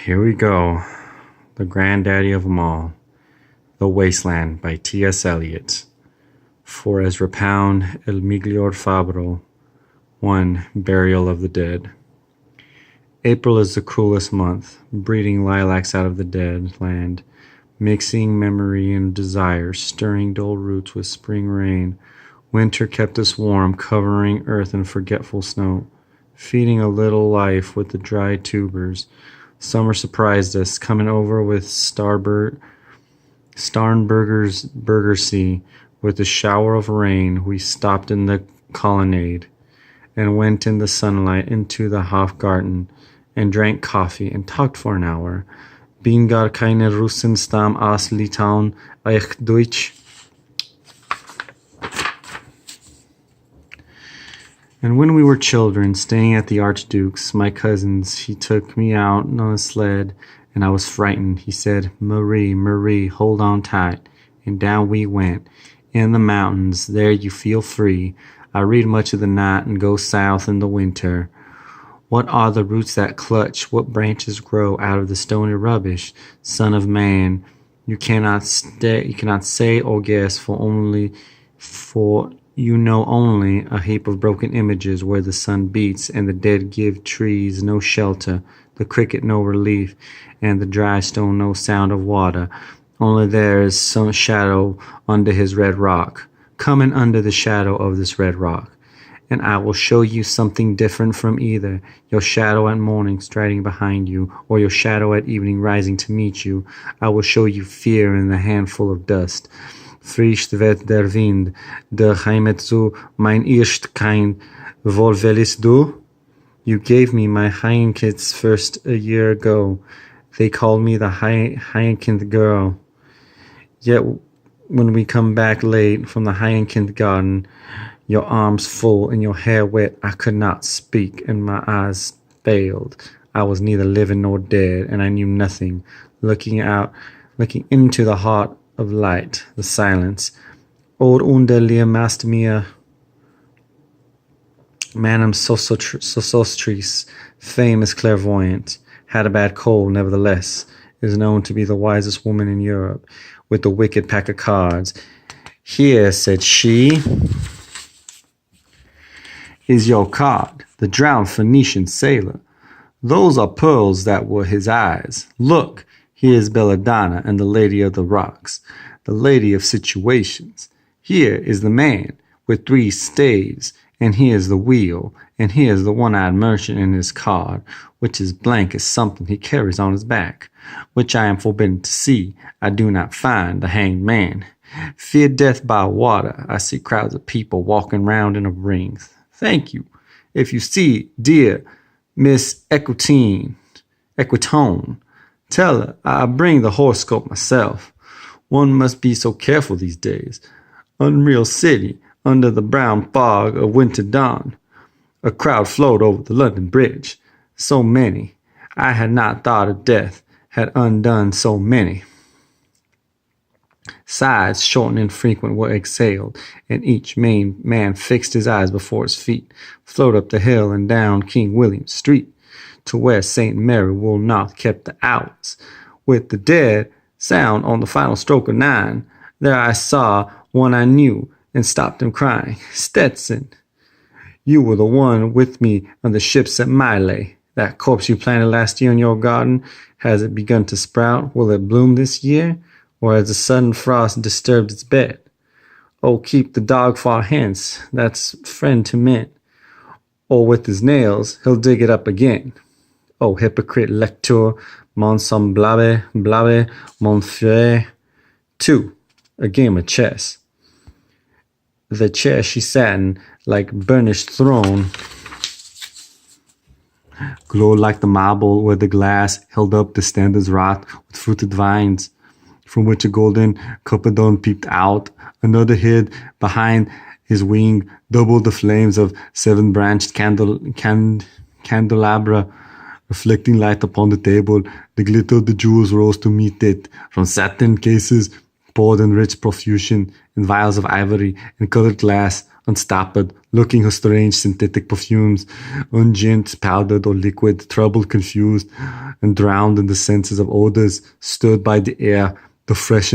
Here we go. The granddaddy of them all. The Wasteland by T.S. Eliot. For Ezra Pound, El Miglior Fabbro. 1. Burial of the Dead. April is the cruelest month, breeding lilacs out of the dead land, mixing memory and desire, stirring dull roots with spring rain. Winter kept us warm, covering earth in forgetful snow, feeding a little life with the dry tubers. Summer surprised us, coming over with Starnberger's Burger Sea. With a shower of rain, we stopped in the colonnade and went in the sunlight into the Hofgarten and drank coffee and talked for an hour. Bin gar keine Russen stamm aus Litauen, ich Deutsch. And when we were children, staying at the Archduke's, my cousins, he took me out on a sled, and I was frightened. He said, Marie, Marie, hold on tight. And down we went. In the mountains, there you feel free. I read much of the night and go south in the winter. What are the roots that clutch? What branches grow out of the stony rubbish? Son of man, you cannot say or guess, for you know only a heap of broken images where the sun beats and the dead give trees no shelter, the cricket no relief, and the dry stone no sound of water. Only there is some shadow under his red rock. Come in under the shadow of this red rock, and I will show you something different from either, your shadow at morning striding behind you, or your shadow at evening rising to meet you. I will show you fear in the handful of dust. Frisch wird der Wind, der Heimat zu mein erst kein, wohl willst du? You gave me my Heinkids first a year ago. They called me the Heinkind girl. Yet when we come back late from the Heinkind garden, your arms full and your hair wet, I could not speak and my eyes failed. I was neither living nor dead, and I knew nothing. Looking into the heart of light, the silence. Or unter liemast mir, Madame Sosostris, famous clairvoyant, had a bad cold, nevertheless, is known to be the wisest woman in Europe, with the wicked pack of cards. Here, said she, is your card, the drowned Phoenician sailor. Those are pearls that were his eyes. Look, here is Belladonna and the Lady of the Rocks, the Lady of Situations. Here is the man with 3 staves, and here is the wheel, and here is the one-eyed merchant in his card, which is blank as something he carries on his back, which I am forbidden to see. I do not find the hanged man. Fear death by water. I see crowds of people walking round in a ring. Thank you. If you see dear Miss Equitone, tell her I bring the horoscope myself. One must be so careful these days. Unreal city, under the brown fog of winter dawn. A crowd flowed over the London Bridge. So many. I had not thought of death had undone so many. Sighs, short and infrequent, were exhaled, and each man fixed his eyes before his feet, flowed up the hill and down King William Street, to where St. Mary Woolnoth kept the hours. With the dead sound on the final stroke of 9, there I saw one I knew, and stopped him crying, Stetson, you were the one with me on the ships at Mile. That corpse you planted last year in your garden, has it begun to sprout? Will it bloom this year? Or has the sudden frost disturbed its bed? Oh, keep the dog far hence, that's friend to men. Or with his nails, he'll dig it up again. Oh, hypocrite lector, mon semblable, mon frère. 2. A game of chess. The chair she sat in, like burnished throne, glowed like the marble where the glass held up the standards wrought with fruited vines, from which a golden cupidon peeped out. Another hid behind his wing, doubled the flames of 7-branched candelabra, reflecting light upon the table. The glitter of the jewels rose to meet it, from satin cases poured in rich profusion, in vials of ivory and colored glass, unstopped, looking her strange synthetic perfumes, unguent, powdered, or liquid, troubled, confused, and drowned in the senses of odors, stirred by the air, the fresh